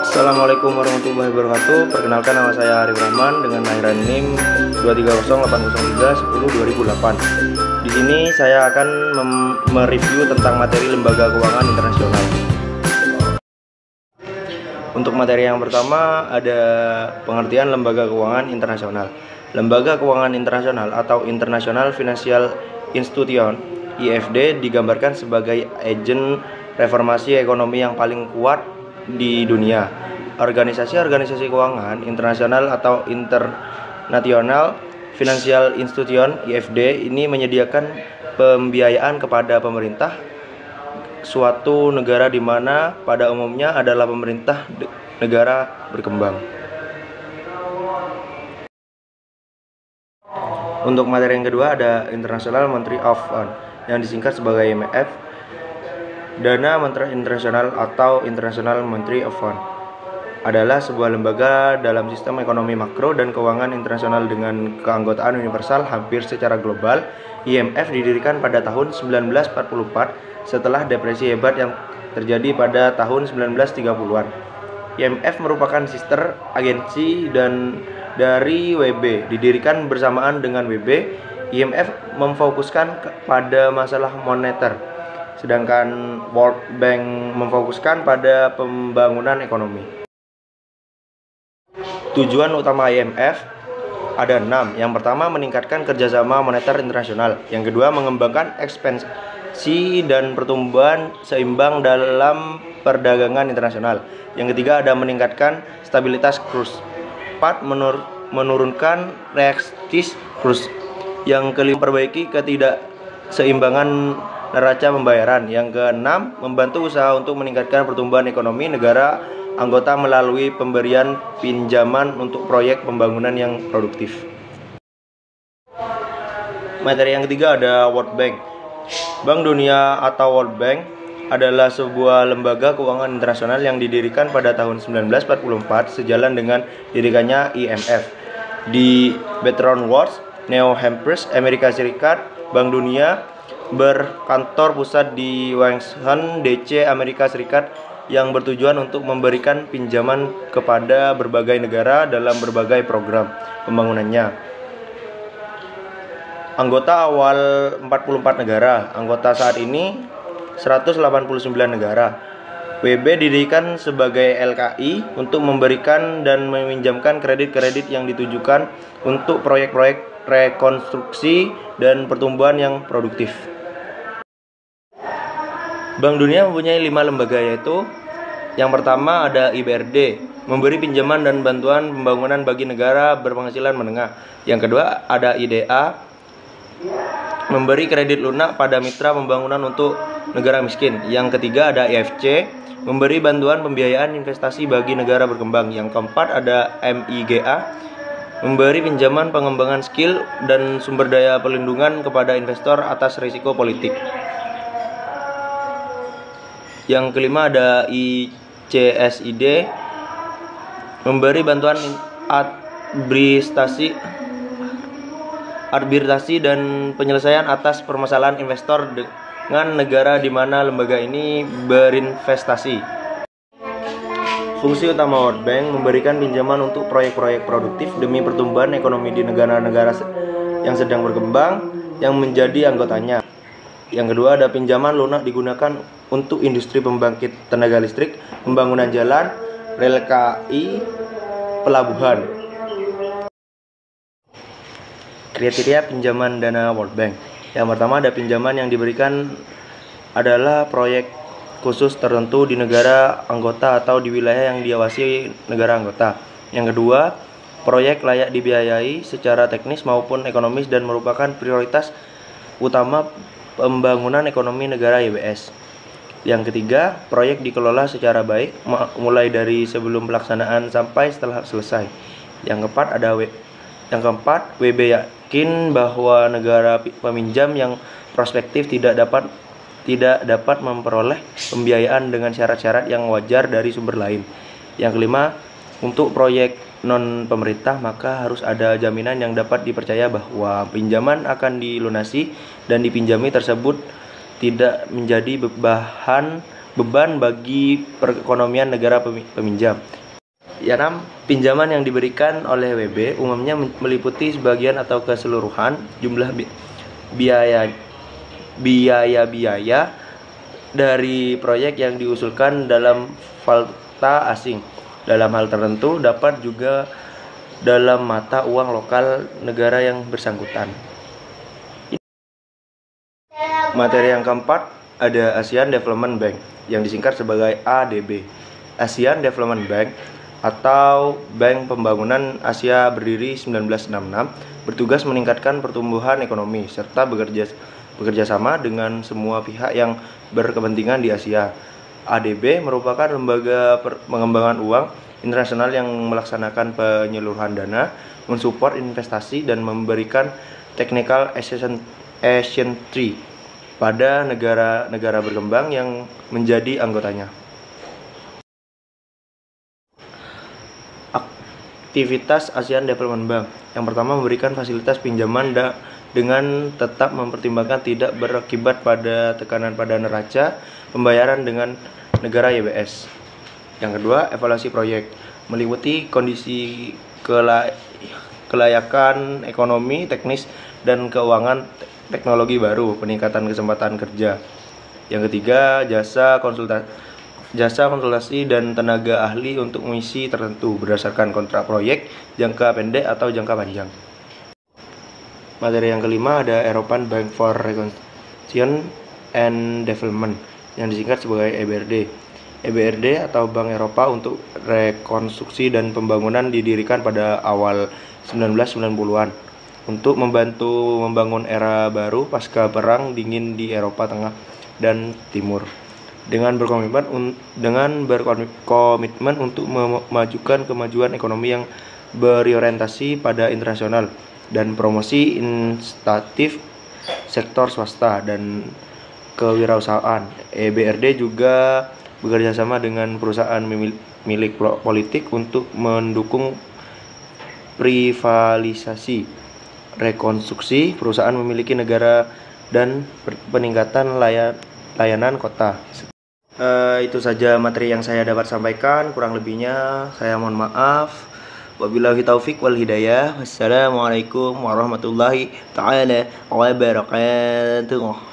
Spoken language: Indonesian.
Assalamualaikum warahmatullahi wabarakatuh. Perkenalkan, nama saya Arif Rahman dengan lahiran NIM 2308003102008. Di sini saya akan mereview tentang materi lembaga keuangan internasional. Untuk materi yang pertama ada pengertian lembaga keuangan internasional. Lembaga keuangan internasional atau International Financial Institution (IFD) digambarkan sebagai agen reformasi ekonomi yang paling kuat di dunia. Organisasi-organisasi keuangan internasional atau International Financial Institution (IFD) ini menyediakan pembiayaan kepada pemerintah suatu negara di mana pada umumnya adalah pemerintah negara berkembang. Untuk materi yang kedua ada International Monetary Fund yang disingkat sebagai IMF. Dana Moneter Internasional atau International Monetary Fund adalah sebuah lembaga dalam sistem ekonomi makro dan keuangan internasional dengan keanggotaan universal hampir secara global. IMF didirikan pada tahun 1944 setelah depresi hebat yang terjadi pada tahun 1930-an. IMF merupakan sister agensi dan dari WB, didirikan bersamaan dengan WB. IMF memfokuskan pada masalah moneter, sedangkan World Bank memfokuskan pada pembangunan ekonomi. Tujuan utama IMF ada 6. Yang pertama, meningkatkan kerjasama moneter internasional. Yang kedua, mengembangkan ekspansi dan pertumbuhan seimbang dalam perdagangan internasional. Yang ketiga, ada meningkatkan stabilitas kurs. 4. Menurunkan resistance kurs. Yang kelima, perbaiki ketidakseimbangan neraca pembayaran. Yang keenam, membantu usaha untuk meningkatkan pertumbuhan ekonomi negara anggota melalui pemberian pinjaman untuk proyek pembangunan yang produktif. Materi yang ketiga ada World Bank. Bank Dunia atau World Bank adalah sebuah lembaga keuangan internasional yang didirikan pada tahun 1944 sejalan dengan dirikannya IMF. Di Baton Rouge, New Hampshire, Amerika Serikat, Bank Dunia berkantor pusat di Washington DC, Amerika Serikat, yang bertujuan untuk memberikan pinjaman kepada berbagai negara dalam berbagai program pembangunannya. Anggota awal 44 negara, anggota saat ini 189 negara. WB didirikan sebagai LKI untuk memberikan dan meminjamkan kredit-kredit yang ditujukan untuk proyek-proyek rekonstruksi dan pertumbuhan yang produktif. Bank Dunia mempunyai 5 lembaga, yaitu yang pertama ada IBRD, memberi pinjaman dan bantuan pembangunan bagi negara berpenghasilan menengah. Yang kedua ada IDA, memberi kredit lunak pada mitra pembangunan untuk negara miskin. Yang ketiga ada IFC, memberi bantuan pembiayaan investasi bagi negara berkembang. Yang keempat ada MIGA, memberi pinjaman pengembangan skill dan sumber daya perlindungan kepada investor atas risiko politik. Yang kelima ada ICSID, memberi bantuan arbitrasi dan penyelesaian atas permasalahan investor dengan negara di mana lembaga ini berinvestasi. Fungsi utama World Bank memberikan pinjaman untuk proyek-proyek produktif demi pertumbuhan ekonomi di negara-negara yang sedang berkembang yang menjadi anggotanya. Yang kedua ada pinjaman lunak digunakan untuk industri pembangkit tenaga listrik, pembangunan jalan, rel KI, pelabuhan. Kriteria pinjaman dana World Bank. Yang pertama ada pinjaman yang diberikan adalah proyek khusus tertentu di negara anggota atau di wilayah yang diawasi negara anggota. Yang kedua, proyek layak dibiayai secara teknis maupun ekonomis dan merupakan prioritas utama pembangunan ekonomi negara YBS. Yang ketiga, proyek dikelola secara baik mulai dari sebelum pelaksanaan sampai setelah selesai. Yang keempat, WB yakin bahwa negara peminjam yang prospektif tidak dapat memperoleh pembiayaan dengan syarat-syarat yang wajar dari sumber lain. Yang kelima, untuk proyek non pemerintah maka harus ada jaminan yang dapat dipercaya bahwa pinjaman akan dilunasi dan dipinjami tersebut tidak menjadi bahan beban bagi perekonomian negara peminjam. Ya, pinjaman yang diberikan oleh WB umumnya meliputi sebagian atau keseluruhan jumlah biaya dari proyek yang diusulkan dalam valuta asing. Dalam hal tertentu dapat juga dalam mata uang lokal negara yang bersangkutan. Materi yang keempat ada ASEAN Development Bank yang disingkat sebagai ADB. ASEAN Development Bank atau Bank Pembangunan Asia berdiri 1966, bertugas meningkatkan pertumbuhan ekonomi serta bekerja sama dengan semua pihak yang berkepentingan di Asia. ADB merupakan lembaga pengembangan uang internasional yang melaksanakan penyaluran dana, mensupport investasi dan memberikan technical assistance pada negara-negara berkembang yang menjadi anggotanya. Aktivitas ASEAN Development Bank. Yang pertama, memberikan fasilitas pinjaman dengan tetap mempertimbangkan tidak berakibat pada tekanan pada neraca pembayaran dengan negara YBS. Yang kedua, evaluasi proyek, meliputi kondisi kelayakan ekonomi, teknis dan keuangan teknologi baru, peningkatan kesempatan kerja. Yang ketiga, jasa konsultasi dan tenaga ahli untuk misi tertentu berdasarkan kontrak proyek jangka pendek atau jangka panjang. Materi yang kelima ada European Bank for Reconstruction and Development yang disingkat sebagai EBRD. EBRD atau Bank Eropa untuk Rekonstruksi dan Pembangunan didirikan pada awal 1990-an untuk membantu membangun era baru pasca Perang Dingin di Eropa Tengah dan Timur. Dengan berkomitmen untuk memajukan kemajuan ekonomi yang berorientasi pada internasional dan promosi inisiatif sektor swasta dan kewirausahaan. EBRD juga bekerja sama dengan perusahaan milik politik untuk mendukung privalisasi, rekonstruksi perusahaan memiliki negara dan peningkatan layanan kota. Itu saja materi yang saya dapat sampaikan. Kurang lebihnya saya mohon maaf. Wabillahi taufik wal hidayah. Wassalamualaikum warahmatullahi taala wabarakatuh.